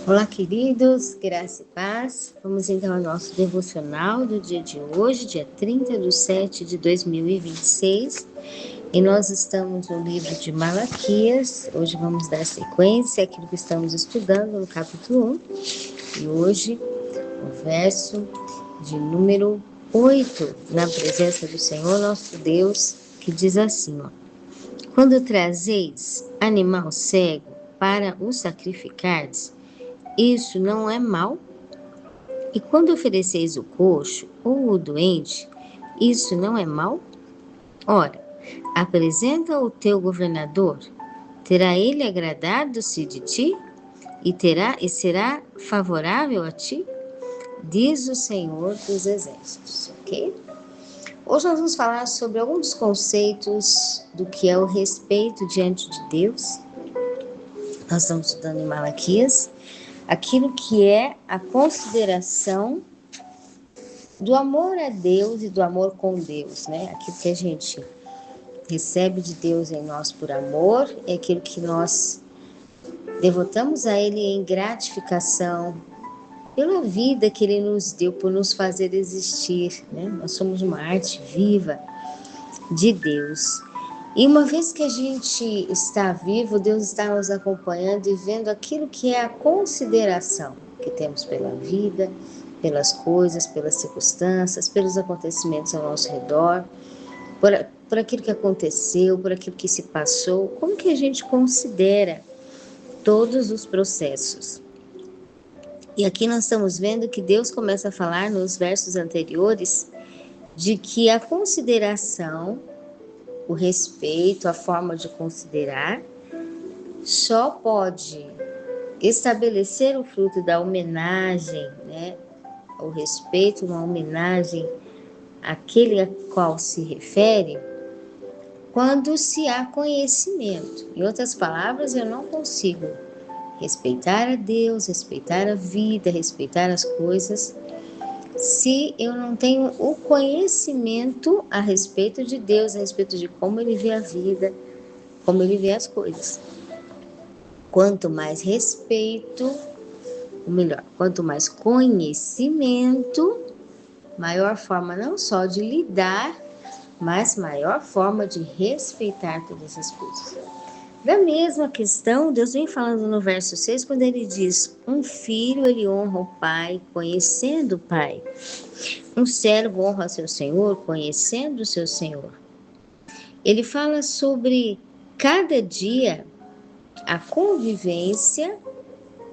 Olá, queridos, graça e paz. Vamos então ao nosso devocional do dia de hoje, dia 30/7/2026. E nós estamos no livro de Malaquias. Hoje vamos dar sequência àquilo que estamos estudando no capítulo 1. E hoje, o verso de número 8, na presença do Senhor nosso Deus, que diz assim, ó: Quando trazeis animal cego para o sacrificardes, isso não é mal? E quando ofereceis o coxo ou o doente, isso não é mal? Ora, apresenta o teu governador, terá ele agradado-se de ti? E será favorável a ti? Diz o Senhor dos Exércitos, ok? Hoje nós vamos falar sobre alguns conceitos do que é o respeito diante de Deus. Nós estamos estudando em Malaquias, aquilo que é a consideração do amor a Deus e do amor com Deus, né? Aquilo que a gente recebe de Deus em nós por amor é aquilo que nós devotamos a Ele em gratificação pela vida que Ele nos deu, por nos fazer existir, né? Nós somos uma arte viva de Deus. E uma vez que a gente está vivo, Deus está nos acompanhando e vendo aquilo que é a consideração que temos pela vida, pelas coisas, pelas circunstâncias, pelos acontecimentos ao nosso redor, por aquilo que aconteceu, por aquilo que se passou, como que a gente considera todos os processos. E aqui nós estamos vendo que Deus começa a falar nos versos anteriores de que a consideração, o respeito, a forma de considerar, só pode estabelecer o fruto da homenagem, né? O respeito, uma homenagem àquele a qual se refere, quando se há conhecimento. Em outras palavras, eu não consigo respeitar a Deus, respeitar a vida, respeitar as coisas, se eu não tenho o conhecimento a respeito de Deus, a respeito de como Ele vê a vida, como Ele vê as coisas. Quanto mais respeito, ou melhor, quanto mais conhecimento, maior forma não só de lidar, mas maior forma de respeitar todas as coisas. Da mesma questão, Deus vem falando no verso 6, quando ele diz: um filho ele honra o pai, conhecendo o pai. Um servo honra seu senhor, conhecendo o seu senhor. Ele fala sobre cada dia a convivência,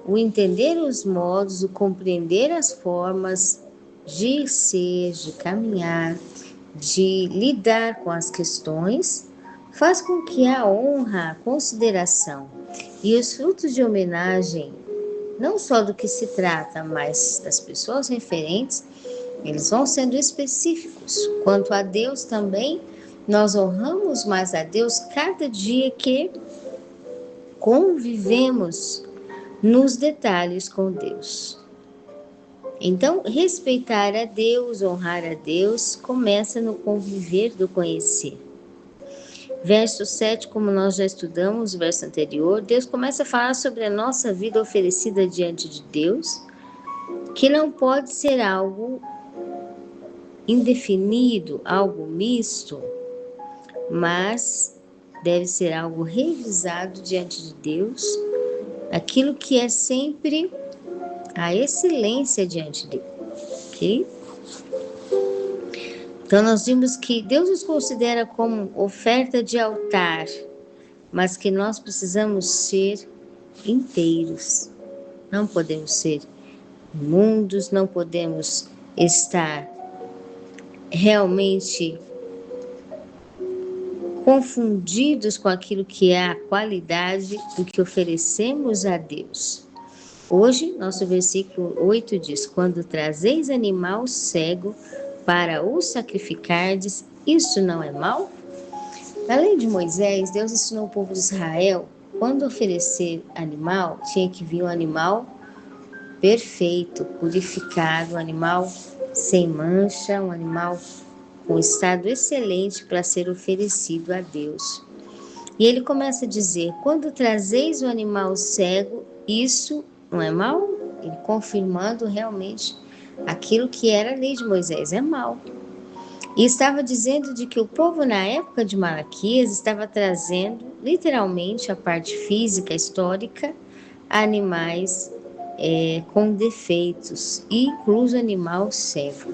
o entender os modos, o compreender as formas de ser, de caminhar, de lidar com as questões, faz com que a honra, a consideração e os frutos de homenagem, não só do que se trata, mas das pessoas referentes, eles vão sendo específicos. Quanto a Deus também, nós honramos mais a Deus cada dia que convivemos nos detalhes com Deus. Então, respeitar a Deus, honrar a Deus, começa no conviver do conhecer. Verso 7, como nós já estudamos, o verso anterior, Deus começa a falar sobre a nossa vida oferecida diante de Deus, que não pode ser algo indefinido, algo misto, mas deve ser algo revisado diante de Deus, aquilo que é sempre a excelência diante dele, ok? Então nós vimos que Deus nos considera como oferta de altar, mas que nós precisamos ser inteiros. Não podemos ser imundos, não podemos estar realmente confundidos com aquilo que é a qualidade do que oferecemos a Deus. Hoje, nosso versículo 8 diz: quando trazeis animal cego para o sacrificardes, isso não é mal? Na lei de Moisés, Deus ensinou o povo de Israel, quando oferecer animal, tinha que vir um animal perfeito, purificado, um animal sem mancha, um animal com estado excelente para ser oferecido a Deus. E ele começa a dizer: quando trazeis o animal cego, isso não é mal? Ele confirmando realmente aquilo que era a lei de Moisés, é mal. E estava dizendo de que o povo na época de Malaquias estava trazendo literalmente a parte física, histórica, animais com defeitos, incluso animal cego.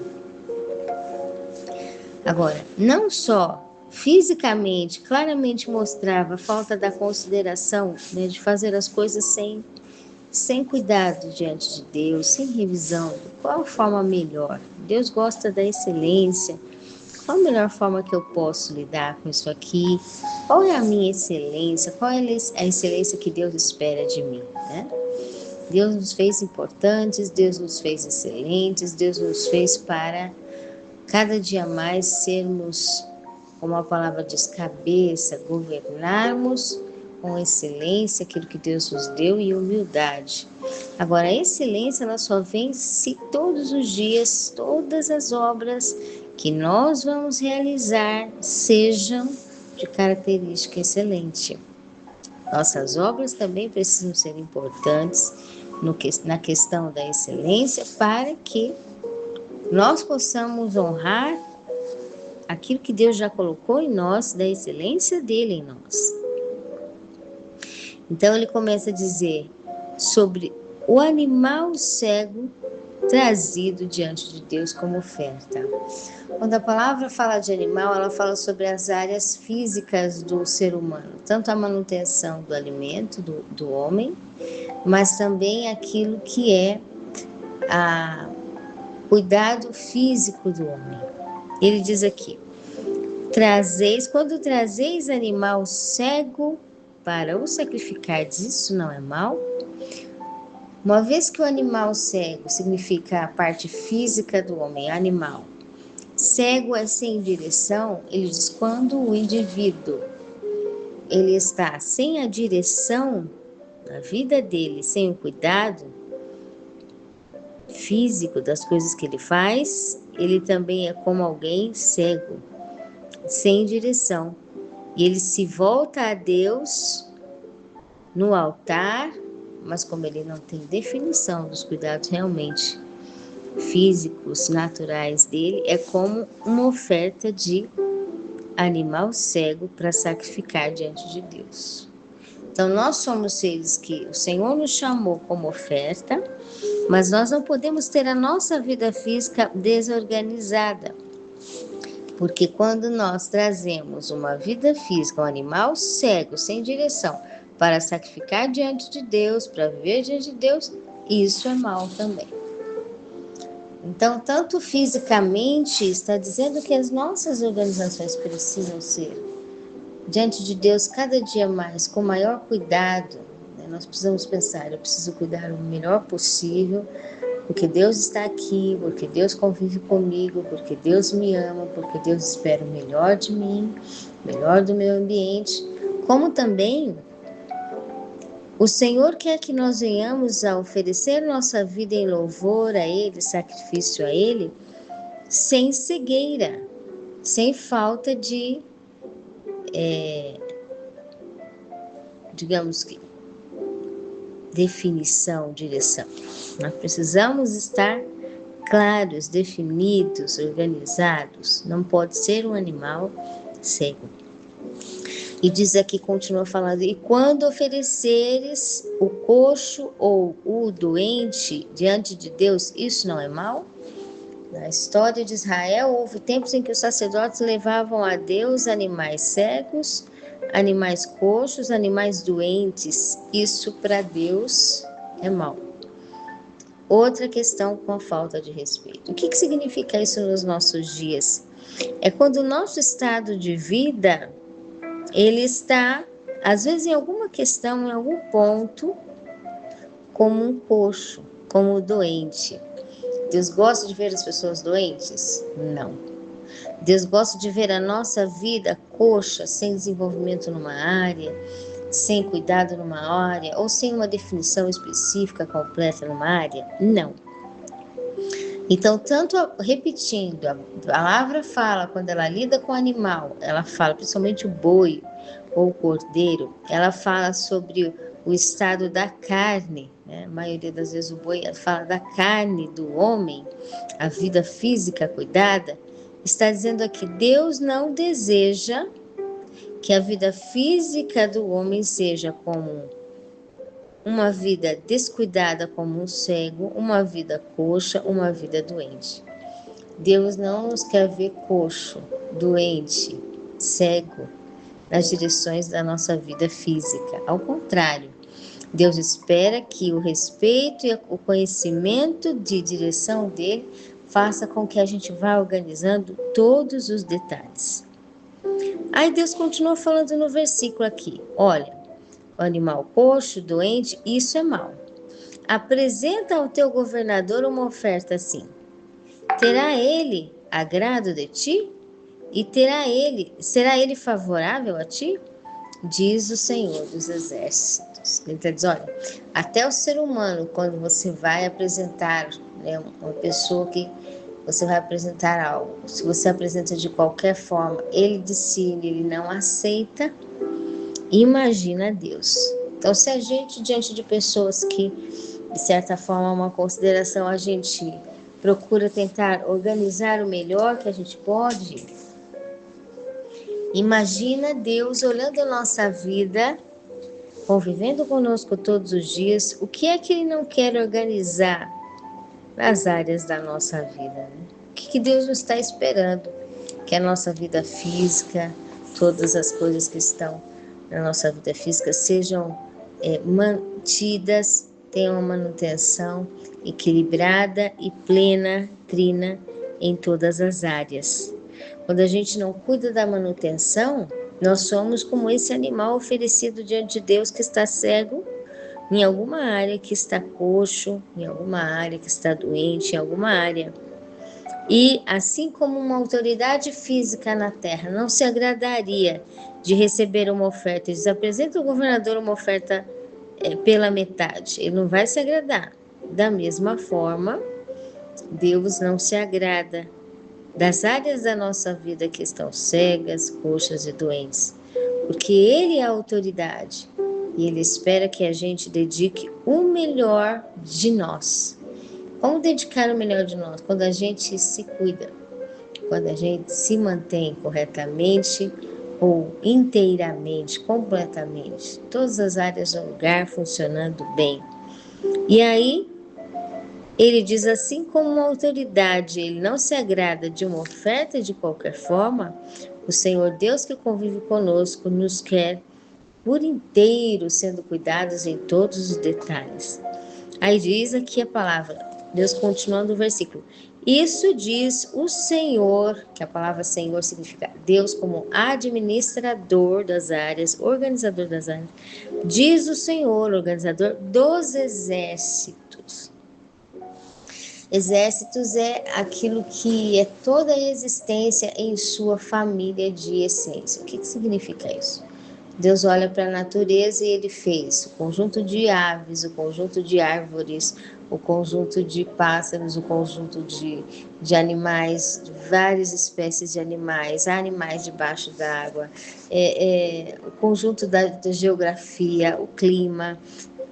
Agora, não só fisicamente, claramente mostrava a falta da consideração, né, de fazer as coisas sem cuidado diante de Deus, sem revisão, qual a forma melhor? Deus gosta da excelência. Qual a melhor forma que eu posso lidar com isso aqui? Qual é a minha excelência? Qual é a excelência que Deus espera de mim, né? Deus nos fez importantes, Deus nos fez excelentes, Deus nos fez para cada dia mais sermos, como a palavra diz, cabeça, governarmos com excelência aquilo que Deus nos deu e humildade. Agora, a excelência ela só vem se todos os dias, todas as obras que nós vamos realizar sejam de característica excelente. Nossas obras também precisam ser importantes na questão da excelência para que nós possamos honrar aquilo que Deus já colocou em nós, da excelência dele em nós. Então ele começa a dizer sobre o animal cego trazido diante de Deus como oferta. Quando a palavra fala de animal, ela fala sobre as áreas físicas do ser humano, tanto a manutenção do alimento do homem, mas também aquilo que é a cuidado físico do homem. Ele diz aqui: quando trazeis animal cego para o sacrificardes, isso não é mal? Uma vez que o animal cego significa a parte física do homem, animal, cego é sem direção, ele diz quando o indivíduo ele está sem a direção na vida dele, sem o cuidado físico das coisas que ele faz, ele também é como alguém cego, sem direção. E ele se volta a Deus no altar, mas como ele não tem definição dos cuidados realmente físicos, naturais dele, é como uma oferta de animal cego para sacrificar diante de Deus. Então nós somos seres que o Senhor nos chamou como oferta, mas nós não podemos ter a nossa vida física desorganizada. Porque quando nós trazemos uma vida física, um animal cego, sem direção, para sacrificar diante de Deus, para viver diante de Deus, isso é mal também. Então, tanto fisicamente, está dizendo que as nossas organizações precisam ser diante de Deus cada dia mais, com maior cuidado. Nós precisamos pensar, eu preciso cuidar o melhor possível, porque Deus está aqui, porque Deus convive comigo, porque Deus me ama, porque Deus espera o melhor de mim, o melhor do meu ambiente, como também o Senhor quer que nós venhamos a oferecer nossa vida em louvor a Ele, sacrifício a Ele, sem cegueira, sem falta de, digamos que, definição, direção. Nós precisamos estar claros, definidos, organizados. Não pode ser um animal cego. E diz aqui, continua falando, e quando ofereceres o coxo ou o doente diante de Deus, isso não é mal? Na história de Israel, houve tempos em que os sacerdotes levavam a Deus animais cegos, animais coxos, animais doentes. Isso para Deus é mal. Outra questão com a falta de respeito. O que significa isso nos nossos dias? É quando o nosso estado de vida, ele está, às vezes, em alguma questão, em algum ponto, como um coxo, como um doente. Deus gosta de ver as pessoas doentes? Não. Deus gosta de ver a nossa vida coxa, sem desenvolvimento numa área, sem cuidado numa área, ou sem uma definição específica completa numa área? Não. Então, tanto repetindo, a palavra fala, quando ela lida com o animal, ela fala principalmente o boi ou o cordeiro, ela fala sobre o estado da carne, né? A maioria das vezes o boi fala da carne do homem, a vida física cuidada, está dizendo aqui, Deus não deseja que a vida física do homem seja como uma vida descuidada, como um cego, uma vida coxa, uma vida doente. Deus não nos quer ver coxo, doente, cego, nas direções da nossa vida física. Ao contrário, Deus espera que o respeito e o conhecimento de direção dele faça com que a gente vá organizando todos os detalhes. Aí Deus continua falando no versículo aqui, olha, o animal coxo, doente, isso é mal. Apresenta ao teu governador uma oferta assim. Terá ele agrado de ti? E será ele favorável a ti? Diz o Senhor dos Exércitos. Ele está dizendo, olha, até o ser humano, quando você vai apresentar, né, uma pessoa que você vai apresentar algo, se você apresenta de qualquer forma, ele decide, ele não aceita, imagina Deus. Então, se a gente, diante de pessoas que, de certa forma, uma consideração, a gente procura tentar organizar o melhor que a gente pode, imagina Deus olhando a nossa vida, convivendo conosco todos os dias, o que é que Ele não quer organizar nas áreas da nossa vida, né? O que Deus nos está esperando? Que a nossa vida física, todas as coisas que estão na nossa vida física sejam mantidas, tenham uma manutenção equilibrada e plena, trina em todas as áreas. Quando a gente não cuida da manutenção, nós somos como esse animal oferecido diante de Deus que está cego em alguma área, que está coxo, em alguma área, que está doente, em alguma área. E assim como uma autoridade física na terra não se agradaria de receber uma oferta, eles apresentam ao governador uma oferta pela metade, ele não vai se agradar. Da mesma forma, Deus não se agrada das áreas da nossa vida que estão cegas, coxas e doentes, porque Ele é a autoridade e Ele espera que a gente dedique o melhor de nós. Como dedicar o melhor de nós? Quando a gente se cuida, quando a gente se mantém corretamente ou inteiramente, completamente, todas as áreas do lugar funcionando bem. E aí, ele diz assim, como uma autoridade, ele não se agrada de uma oferta de qualquer forma, o Senhor Deus que convive conosco nos quer por inteiro, sendo cuidados em todos os detalhes. Aí diz aqui a palavra, Deus continuando o versículo, isso diz o Senhor, que a palavra Senhor significa Deus como administrador das áreas, organizador das áreas, diz o Senhor, organizador dos exércitos. Exércitos é aquilo que é toda a existência em sua família de essência. O que significa isso? Deus olha para a natureza e Ele fez o conjunto de aves, o conjunto de árvores, o conjunto de pássaros, o conjunto de animais, de várias espécies de animais, animais debaixo d'água, o conjunto da geografia, o clima,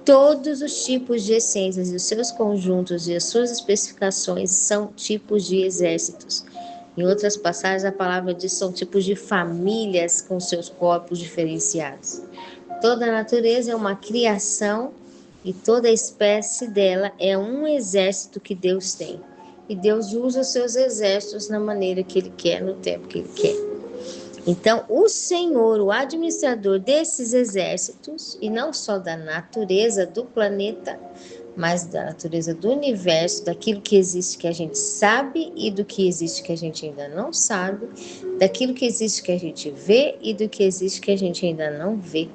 todos os tipos de essências e os seus conjuntos e as suas especificações são tipos de exércitos. Em outras passagens, a palavra diz que são tipos de famílias com seus corpos diferenciados. Toda a natureza é uma criação e toda a espécie dela é um exército que Deus tem. E Deus usa os seus exércitos na maneira que Ele quer, no tempo que Ele quer. Então, o Senhor, o administrador desses exércitos, e não só da natureza do planeta, mas da natureza do universo, daquilo que existe que a gente sabe e do que existe que a gente ainda não sabe, daquilo que existe que a gente vê e do que existe que a gente ainda não vê,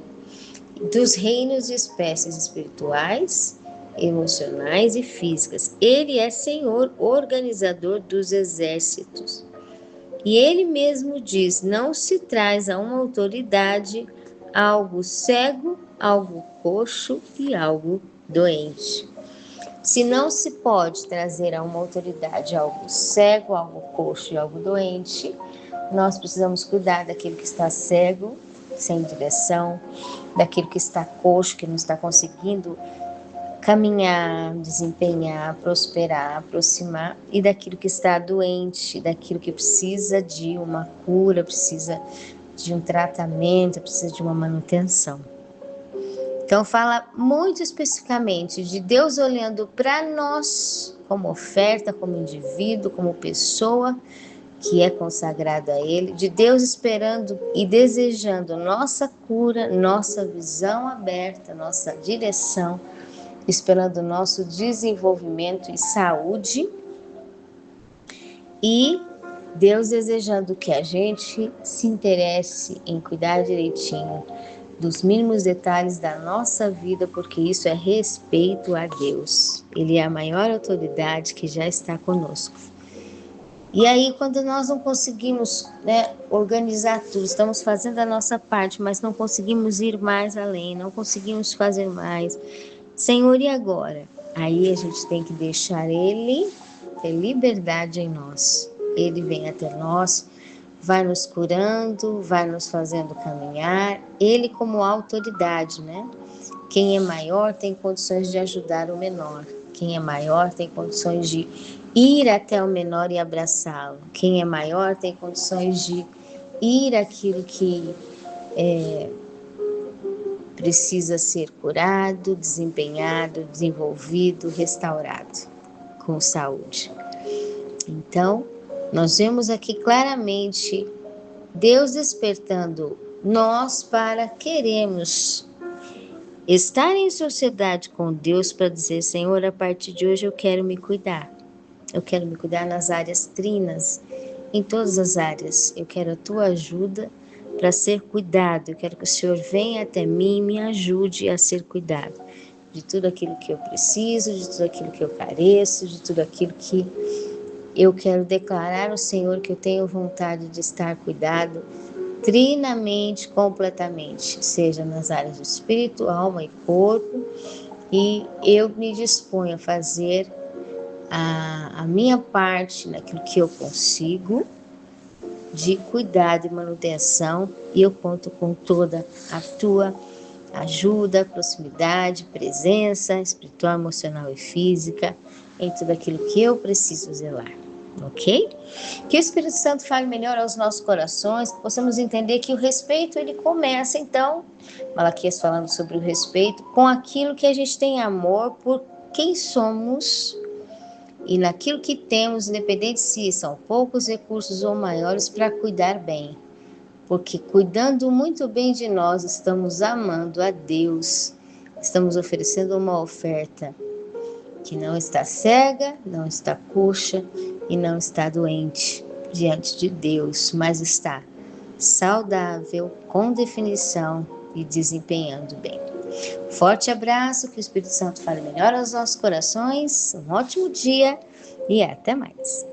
dos reinos e espécies espirituais, emocionais e físicas. Ele é Senhor, organizador dos exércitos. E ele mesmo diz, não se traz a uma autoridade algo cego, algo coxo e algo doente. Se não se pode trazer a uma autoridade algo cego, algo coxo e algo doente, nós precisamos cuidar daquele que está cego, sem direção, daquilo que está coxo, que não está conseguindo caminhar, desempenhar, prosperar, aproximar, e daquilo que está doente, daquilo que precisa de uma cura, precisa de um tratamento, precisa de uma manutenção. Então fala muito especificamente de Deus olhando para nós como oferta, como indivíduo, como pessoa que é consagrada a Ele, de Deus esperando e desejando nossa cura, nossa visão aberta, nossa direção, esperando nosso desenvolvimento e saúde, e Deus desejando que a gente se interesse em cuidar direitinho dos mínimos detalhes da nossa vida, porque isso é respeito a Deus. Ele é a maior autoridade que já está conosco. E aí, quando nós não conseguimos, organizar tudo, estamos fazendo a nossa parte, mas não conseguimos ir mais além, não conseguimos fazer mais. Senhor, e agora? Aí a gente tem que deixar Ele ter liberdade em nós. Ele vem até nós, vai nos curando, vai nos fazendo caminhar. Ele como autoridade, né? Quem é maior tem condições de ajudar o menor. Quem é maior tem condições de ir até o menor e abraçá-lo. Quem é maior tem condições de ir àquilo que precisa ser curado, desempenhado, desenvolvido, restaurado com saúde. Então, nós vemos aqui claramente Deus despertando nós para queremos estar em sociedade com Deus para dizer: Senhor, a partir de hoje eu quero me cuidar. Eu quero me cuidar nas áreas trinas, em todas as áreas. Eu quero a tua ajuda para ser cuidado. Eu quero que o Senhor venha até mim e me ajude a ser cuidado de tudo aquilo que eu preciso, de tudo aquilo que eu careço, de tudo aquilo que eu quero declarar ao Senhor que eu tenho vontade de estar cuidado trinamente, completamente, seja nas áreas de espírito, alma e corpo, e eu me disponho a fazer a minha parte naquilo que eu consigo de cuidado e manutenção, e eu conto com toda a tua ajuda, proximidade, presença espiritual, emocional e física em tudo aquilo que eu preciso zelar. Ok? Que o Espírito Santo fale melhor aos nossos corações, que possamos entender que o respeito ele começa, então, Malaquias falando sobre o respeito, com aquilo que a gente tem amor por quem somos e naquilo que temos, independente se são poucos recursos ou maiores, para cuidar bem. Porque cuidando muito bem de nós, estamos amando a Deus, estamos oferecendo uma oferta que não está cega, não está coxa e não está doente diante de Deus, mas está saudável, com definição e desempenhando bem. Forte abraço, que o Espírito Santo fale melhor aos nossos corações, um ótimo dia e até mais.